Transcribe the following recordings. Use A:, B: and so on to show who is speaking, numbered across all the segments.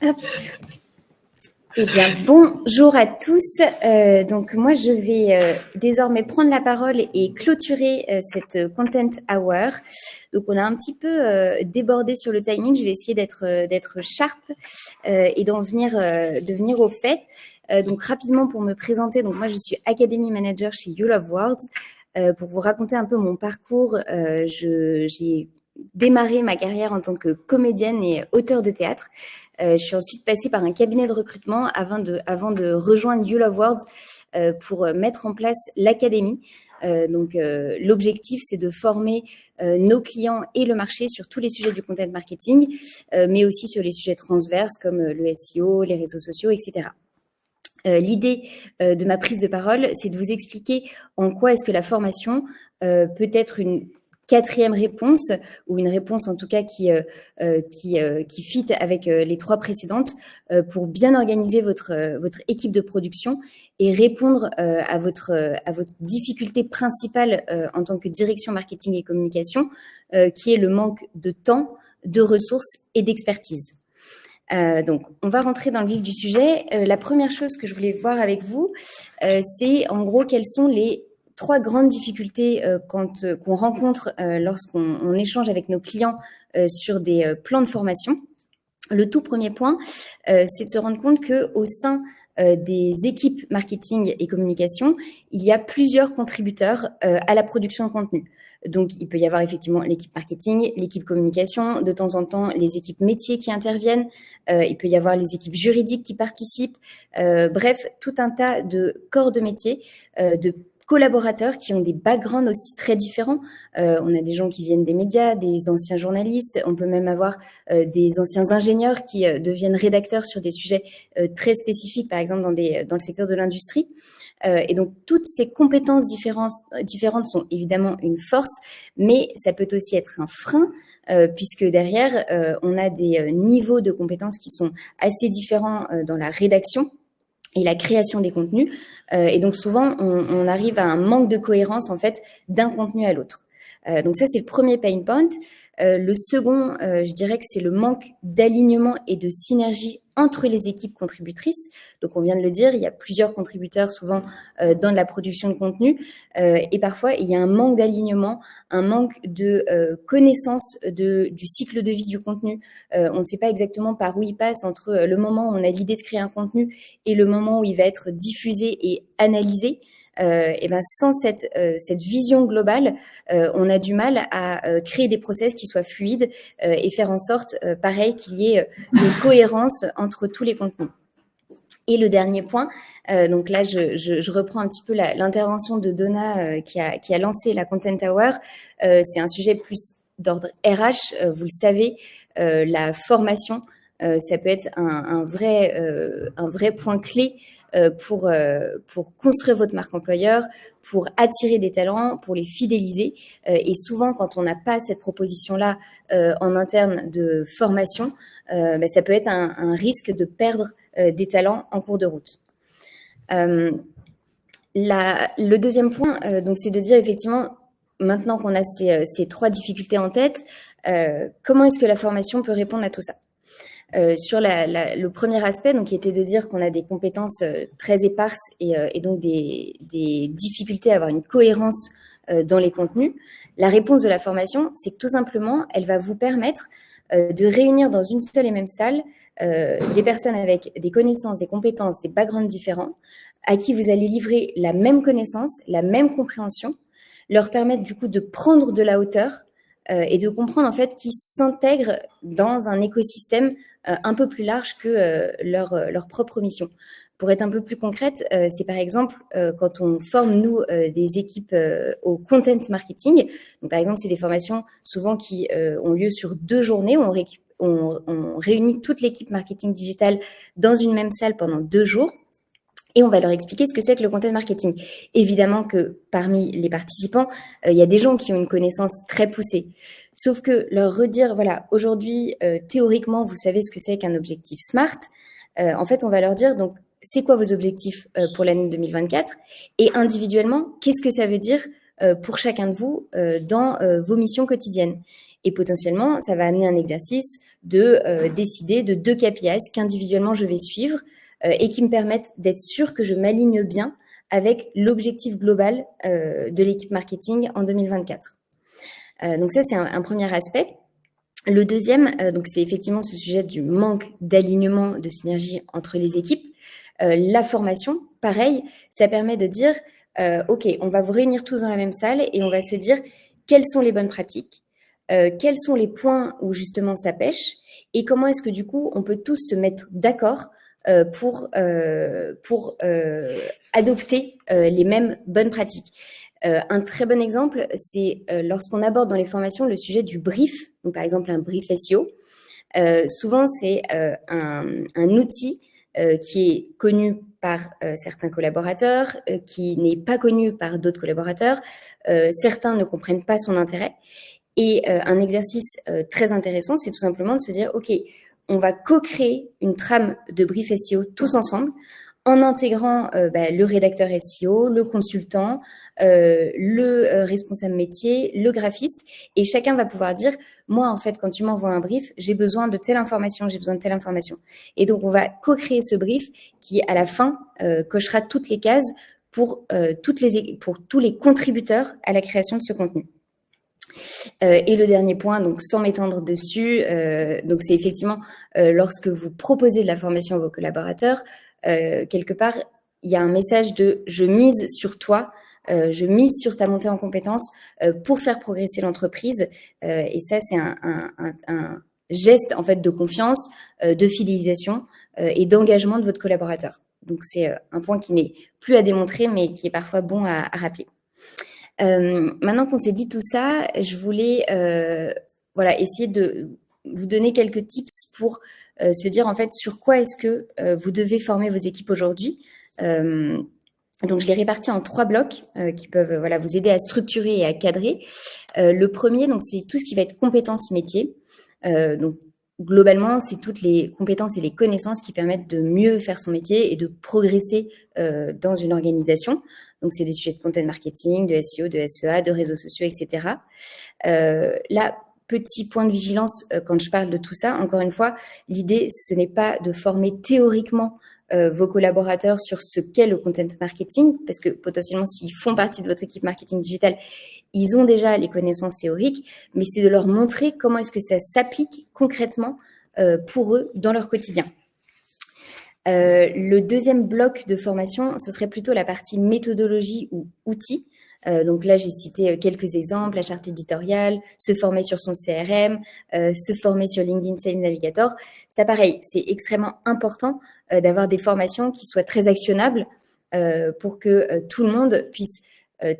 A: Hop. Eh bien, bonjour à tous. Donc, moi, je vais désormais prendre la parole et clôturer cette Content Hour. Donc, on a un petit peu débordé sur le timing. Je vais essayer d'être sharp et de venir au fait. Donc, rapidement, pour me présenter, donc moi, je suis Academy Manager chez You Love Words. Pour vous raconter un peu mon parcours, j'ai démarré ma carrière en tant que comédienne et auteure de théâtre. Je suis ensuite passée par un cabinet de recrutement avant de rejoindre You Love Words pour mettre en place l'académie. L'objectif, c'est de former nos clients et le marché sur tous les sujets du content marketing, mais aussi sur les sujets transverses comme le SEO, les réseaux sociaux, etc. L'idée de ma prise de parole, c'est de vous expliquer en quoi est-ce que la formation peut être une quatrième réponse, ou une réponse en tout cas qui fit avec les trois précédentes, pour bien organiser votre équipe de production et répondre à votre difficulté principale en tant que direction marketing et communication, qui est le manque de temps, de ressources et d'expertise. Donc, on va rentrer dans le vif du sujet. La première chose que je voulais voir avec vous, c'est en gros quelles sont les trois grandes difficultés qu'on rencontre lorsqu'on échange avec nos clients sur des plans de formation. Le tout premier point, c'est de se rendre compte qu'au sein des équipes marketing et communication, il y a plusieurs contributeurs à la production de contenu. Donc, il peut y avoir effectivement l'équipe marketing, l'équipe communication, de temps en temps les équipes métiers qui interviennent, il peut y avoir les équipes juridiques qui participent, bref, tout un tas de corps de métier, de collaborateurs qui ont des backgrounds aussi très différents. On a des gens qui viennent des médias, des anciens journalistes, on peut même avoir des anciens ingénieurs qui deviennent rédacteurs sur des sujets très spécifiques, par exemple dans le secteur de l'industrie. Et donc, toutes ces compétences différentes sont évidemment une force, mais ça peut aussi être un frein, puisque derrière, on a des niveaux de compétences qui sont assez différents dans la rédaction et la création des contenus. Et donc, souvent, on arrive à un manque de cohérence, en fait, d'un contenu à l'autre. Donc ça, c'est le premier pain point. Le second, je dirais que c'est le manque d'alignement et de synergie entre les équipes contributrices. Donc, on vient de le dire, il y a plusieurs contributeurs souvent dans la production de contenu et parfois, il y a un manque d'alignement, un manque de connaissance du cycle de vie du contenu. On ne sait pas exactement par où il passe entre le moment où on a l'idée de créer un contenu et le moment où il va être diffusé et analysé. Et ben sans cette vision globale, on a du mal à créer des process qui soient fluides et faire en sorte, pareil, qu'il y ait une cohérence entre tous les contenus. Et le dernier point, donc là, je reprends un petit peu l'intervention de Donna qui a lancé la Content Hour. C'est un sujet plus d'ordre RH. Vous le savez, la formation, ça peut être un vrai point clé pour construire votre marque employeur, pour attirer des talents, pour les fidéliser. Et souvent, quand on n'a pas cette proposition-là en interne de formation, ça peut être un risque de perdre des talents en cours de route. Le deuxième point, donc, c'est de dire effectivement, maintenant qu'on a ces trois difficultés en tête, comment est-ce que la formation peut répondre à tout ça ? Sur le premier aspect, donc, qui était de dire qu'on a des compétences très éparses et donc des difficultés à avoir une cohérence dans les contenus, la réponse de la formation, c'est que tout simplement, elle va vous permettre de réunir dans une seule et même salle des personnes avec des connaissances, des compétences, des backgrounds différents, à qui vous allez livrer la même connaissance, la même compréhension, leur permettre du coup de prendre de la hauteur et de comprendre en fait qu'ils s'intègrent dans un écosystème un peu plus large que leur propre mission. Pour être un peu plus concrète, c'est par exemple quand on forme, nous, des équipes au content marketing. Donc, par exemple, c'est des formations souvent qui ont lieu sur 2 journées où on réunit toute l'équipe marketing digital dans une même salle pendant 2 jours. Et on va leur expliquer ce que c'est que le content marketing. Évidemment que parmi les participants, il y a des gens qui ont une connaissance très poussée. Sauf que leur redire, voilà, aujourd'hui, théoriquement, vous savez ce que c'est qu'un objectif SMART. En fait, on va leur dire, donc, c'est quoi vos objectifs pour l'année 2024 ? Et individuellement, qu'est-ce que ça veut dire pour chacun de vous dans vos missions quotidiennes ? Et potentiellement, ça va amener un exercice de décider de 2 KPIs qu'individuellement je vais suivre et qui me permettent d'être sûr que je m'aligne bien avec l'objectif global de l'équipe marketing en 2024. Donc ça, c'est un premier aspect. Le deuxième, donc c'est effectivement ce sujet du manque d'alignement, de synergie entre les équipes. La formation, pareil, ça permet de dire, OK, on va vous réunir tous dans la même salle et on va se dire quelles sont les bonnes pratiques, quels sont les points où justement ça pêche et comment est-ce que du coup on peut tous se mettre d'accord pour adopter les mêmes bonnes pratiques. Un très bon exemple, c'est lorsqu'on aborde dans les formations le sujet du brief, donc par exemple un brief SEO. Souvent, c'est un outil qui est connu par certains collaborateurs, qui n'est pas connu par d'autres collaborateurs. Certains ne comprennent pas son intérêt. Et un exercice très intéressant, c'est tout simplement de se dire, OK, on va co-créer une trame de brief SEO tous ensemble, en intégrant le rédacteur SEO, le consultant, le responsable métier, le graphiste, et chacun va pouvoir dire, moi, en fait, quand tu m'envoies un brief, j'ai besoin de telle information, j'ai besoin de telle information. Et donc, on va co-créer ce brief qui, à la fin, cochera toutes les cases pour tous les contributeurs à la création de ce contenu. Et le dernier point, donc sans m'étendre dessus, donc c'est effectivement lorsque vous proposez de la formation à vos collaborateurs, quelque part, il y a un message de « je mise sur toi ». Je mise sur ta montée en compétences pour faire progresser l'entreprise. Et ça, c'est un geste en fait de confiance, de fidélisation et d'engagement de votre collaborateur. Donc, c'est un point qui n'est plus à démontrer, mais qui est parfois bon à rappeler. Maintenant qu'on s'est dit tout ça, je voulais essayer de vous donner quelques tips pour se dire en fait sur quoi est-ce que vous devez former vos équipes aujourd'hui. Donc, je l'ai réparti en 3 blocs qui peuvent vous aider à structurer et à cadrer. Le premier, donc, c'est tout ce qui va être compétences métiers. Donc, globalement, c'est toutes les compétences et les connaissances qui permettent de mieux faire son métier et de progresser dans une organisation. Donc, c'est des sujets de content marketing, de SEO, de SEA, de réseaux sociaux, etc. Là, petit point de vigilance quand je parle de tout ça. Encore une fois, l'idée, ce n'est pas de former théoriquement vos collaborateurs sur ce qu'est le content marketing, parce que potentiellement, s'ils font partie de votre équipe marketing digital, ils ont déjà les connaissances théoriques, mais c'est de leur montrer comment est-ce que ça s'applique concrètement pour eux dans leur quotidien. Le deuxième bloc de formation, ce serait plutôt la partie méthodologie ou outils. Donc là, j'ai cité quelques exemples, la charte éditoriale, se former sur son CRM, se former sur LinkedIn Sales Navigator. Ça, pareil, c'est extrêmement important d'avoir des formations qui soient très actionnables pour que tout le monde puisse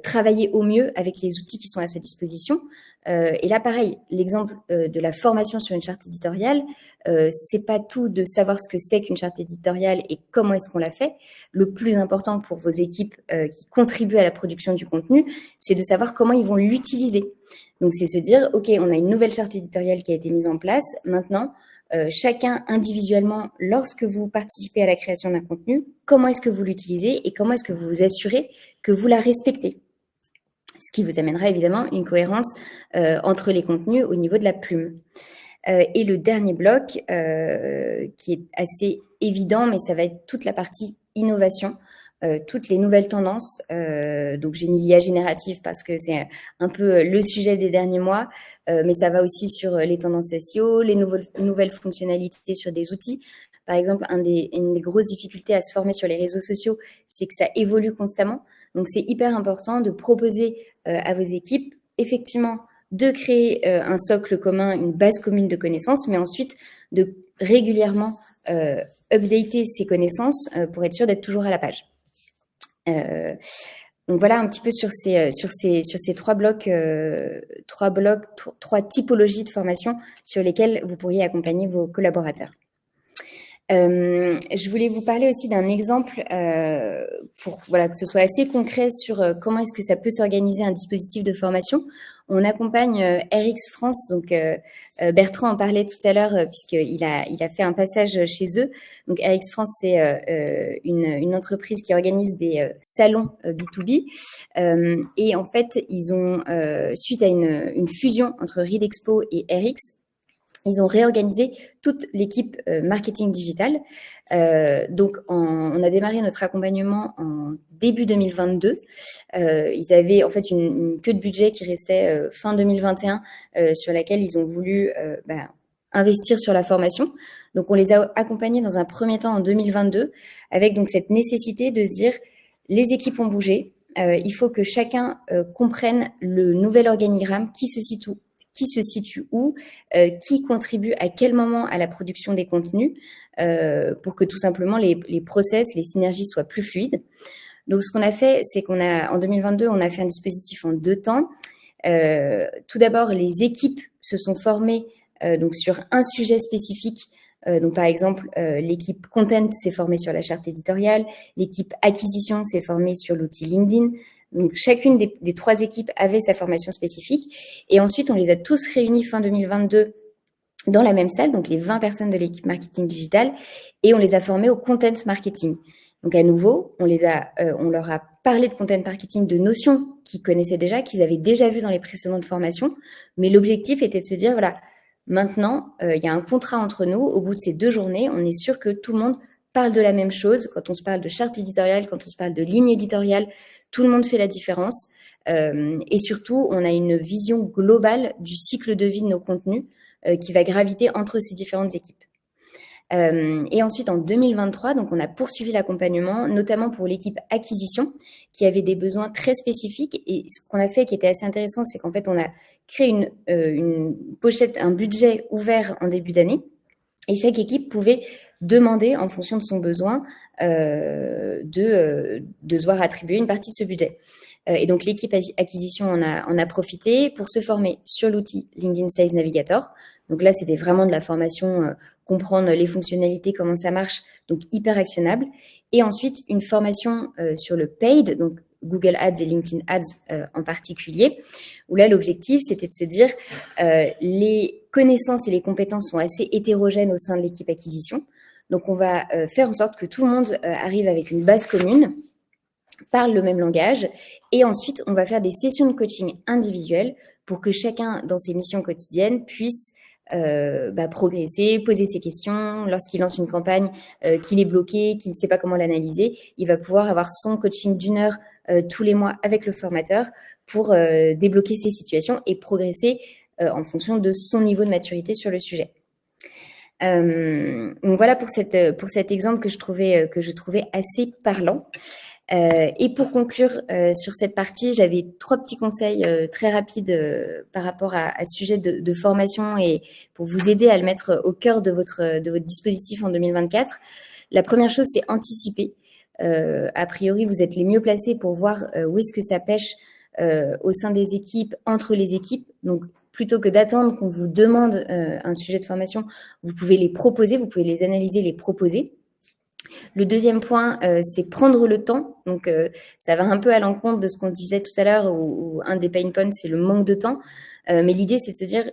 A: travailler au mieux avec les outils qui sont à sa disposition. Et là, pareil, l'exemple de la formation sur une charte éditoriale, c'est pas tout de savoir ce que c'est qu'une charte éditoriale et comment est-ce qu'on la fait. Le plus important pour vos équipes qui contribuent à la production du contenu, c'est de savoir comment ils vont l'utiliser. Donc, c'est se dire, OK, on a une nouvelle charte éditoriale qui a été mise en place. Maintenant, chacun individuellement, lorsque vous participez à la création d'un contenu, comment est-ce que vous l'utilisez et comment est-ce que vous vous assurez que vous la respectez. Ce qui vous amènera évidemment une cohérence entre les contenus au niveau de la plume. Et le dernier bloc, qui est assez évident, mais ça va être toute la partie innovation, toutes les nouvelles tendances. Donc, j'ai mis l'IA générative parce que c'est un peu le sujet des derniers mois, mais ça va aussi sur les tendances SEO, les nouvelles fonctionnalités sur des outils. Par exemple, une des grosses difficultés à se former sur les réseaux sociaux, c'est que ça évolue constamment. Donc, c'est hyper important de proposer à vos équipes, effectivement, de créer un socle commun, une base commune de connaissances, mais ensuite de régulièrement updater ces connaissances pour être sûr d'être toujours à la page. Donc voilà un petit peu sur ces 3 blocs, 3 typologies de formation sur lesquelles vous pourriez accompagner vos collaborateurs. Je voulais vous parler aussi d'un exemple pour que ce soit assez concret sur comment est-ce que ça peut s'organiser un dispositif de formation. On accompagne RX France, donc Bertrand en parlait tout à l'heure puisqu'il a fait un passage chez eux. Donc RX France, c'est une entreprise qui organise des salons B2B et en fait, ils ont, suite à une fusion entre Ridexpo et RX, ils ont réorganisé toute l'équipe marketing digital. Donc, on a démarré notre accompagnement en début 2022. Ils avaient en fait une queue de budget qui restait fin 2021 sur laquelle ils ont voulu investir sur la formation. Donc, on les a accompagnés dans un premier temps en 2022 avec donc cette nécessité de se dire les équipes ont bougé. Il faut que chacun comprenne le nouvel organigramme qui se situe où, qui contribue à quel moment à la production des contenus, pour que tout simplement les process, les synergies soient plus fluides. Donc, ce qu'on a fait, c'est en 2022, on a fait un dispositif en 2 temps. Tout d'abord, les équipes se sont formées donc sur un sujet spécifique. Donc, par exemple, l'équipe Content s'est formée sur la charte éditoriale, l'équipe Acquisition s'est formée sur l'outil LinkedIn. Donc, chacune des 3 équipes avait sa formation spécifique. Et ensuite, on les a tous réunis fin 2022 dans la même salle, donc les 20 personnes de l'équipe marketing digital, et on les a formés au content marketing. Donc, à nouveau, on leur a parlé de content marketing, de notions qu'ils connaissaient déjà, qu'ils avaient déjà vues dans les précédentes formations. Mais l'objectif était de se dire, voilà, maintenant, il y a un contrat entre nous. Au bout de ces 2 journées, on est sûr que tout le monde parle de la même chose. Quand on se parle de charte éditoriale, quand on se parle de ligne éditoriale, tout le monde fait la différence. Et surtout, on a une vision globale du cycle de vie de nos contenus qui va graviter entre ces différentes équipes. Et ensuite, en 2023, donc on a poursuivi l'accompagnement, notamment pour l'équipe acquisition, qui avait des besoins très spécifiques. Et ce qu'on a fait, qui était assez intéressant, c'est qu'en fait, on a créé une pochette, un budget ouvert en début d'année. Et chaque équipe pouvait demander, en fonction de son besoin, de se voir attribuer une partie de ce budget. Et donc, l'équipe acquisition en a profité pour se former sur l'outil LinkedIn Sales Navigator. Donc là, c'était vraiment de la formation, comprendre les fonctionnalités, comment ça marche, donc hyper actionnable. Et ensuite, une formation sur le paid, donc Google Ads et LinkedIn Ads en particulier, où là, l'objectif, c'était de se dire les connaissances et les compétences sont assez hétérogènes au sein de l'équipe acquisition. Donc, on va faire en sorte que tout le monde arrive avec une base commune, parle le même langage, et ensuite, on va faire des sessions de coaching individuelles pour que chacun, dans ses missions quotidiennes, puisse progresser, poser ses questions. Lorsqu'il lance une campagne qu'il est bloqué, qu'il ne sait pas comment l'analyser, il va pouvoir avoir son coaching d'1 heure tous les mois avec le formateur pour débloquer ces situations et progresser en fonction de son niveau de maturité sur le sujet. Donc voilà pour cet exemple que je trouvais assez parlant. Et pour conclure sur cette partie, j'avais 3 petits conseils très rapides par rapport à ce sujet de formation et pour vous aider à le mettre au cœur de votre dispositif en 2024. La première chose, c'est anticiper. A priori, vous êtes les mieux placés pour voir où est-ce que ça pêche au sein des équipes, entre les équipes. Donc, plutôt que d'attendre qu'on vous demande un sujet de formation, vous pouvez les proposer, vous pouvez les analyser, les proposer. Le deuxième point, c'est prendre le temps. Donc, ça va un peu à l'encontre de ce qu'on disait tout à l'heure, où un des pain points, c'est le manque de temps. Mais l'idée, c'est de se dire,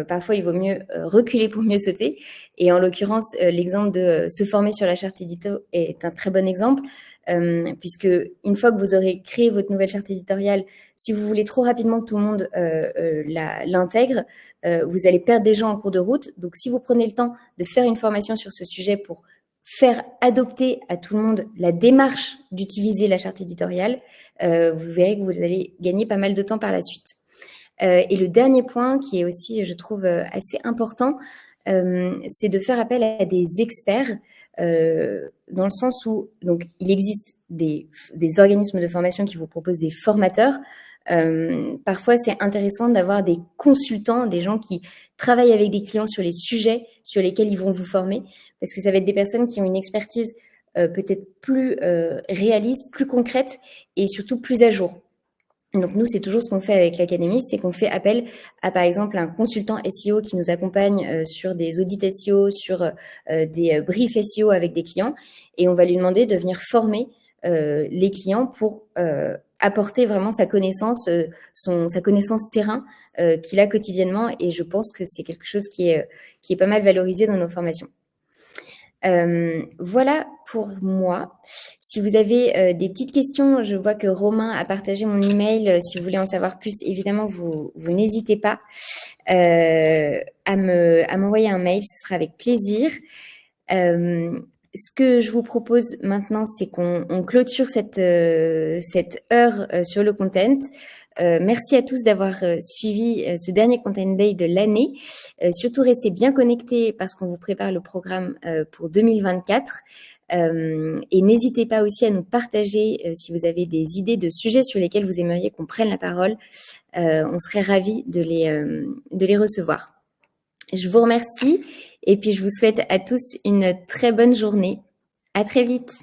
A: parfois, il vaut mieux reculer pour mieux sauter. Et en l'occurrence, l'exemple de se former sur la charte édito est un très bon exemple, puisque une fois que vous aurez créé votre nouvelle charte éditoriale, si vous voulez trop rapidement que tout le monde l'intègre, vous allez perdre des gens en cours de route. Donc, si vous prenez le temps de faire une formation sur ce sujet pour faire adopter à tout le monde la démarche d'utiliser la charte éditoriale, vous verrez que vous allez gagner pas mal de temps par la suite. Et le dernier point qui est aussi, je trouve, assez important, c'est de faire appel à des experts, dans le sens où donc, il existe des organismes de formation qui vous proposent des formateurs. Parfois, c'est intéressant d'avoir des consultants, des gens qui travaillent avec des clients sur les sujets sur lesquels ils vont vous former, parce que ça va être des personnes qui ont une expertise peut-être plus réaliste, plus concrète et surtout plus à jour. Donc nous, c'est toujours ce qu'on fait avec l'académie, c'est qu'on fait appel à, par exemple, un consultant SEO qui nous accompagne sur des audits SEO, sur des briefs SEO avec des clients, et on va lui demander de venir former les clients pour apporter vraiment sa connaissance, sa connaissance terrain qu'il a quotidiennement. Et je pense que c'est quelque chose qui est pas mal valorisé dans nos formations. Voilà pour moi. Si vous avez des petites questions, je vois que Romain a partagé mon email. Si vous voulez en savoir plus, évidemment, vous n'hésitez pas à m'envoyer un mail. Ce sera avec plaisir. Ce que je vous propose maintenant, c'est qu'on clôture cette heure sur le content. Merci à tous d'avoir suivi ce dernier Content Day de l'année. Surtout, restez bien connectés parce qu'on vous prépare le programme pour 2024. Et n'hésitez pas aussi à nous partager si vous avez des idées de sujets sur lesquels vous aimeriez qu'on prenne la parole. On serait ravis de les recevoir. Je vous remercie et puis je vous souhaite à tous une très bonne journée. À très vite.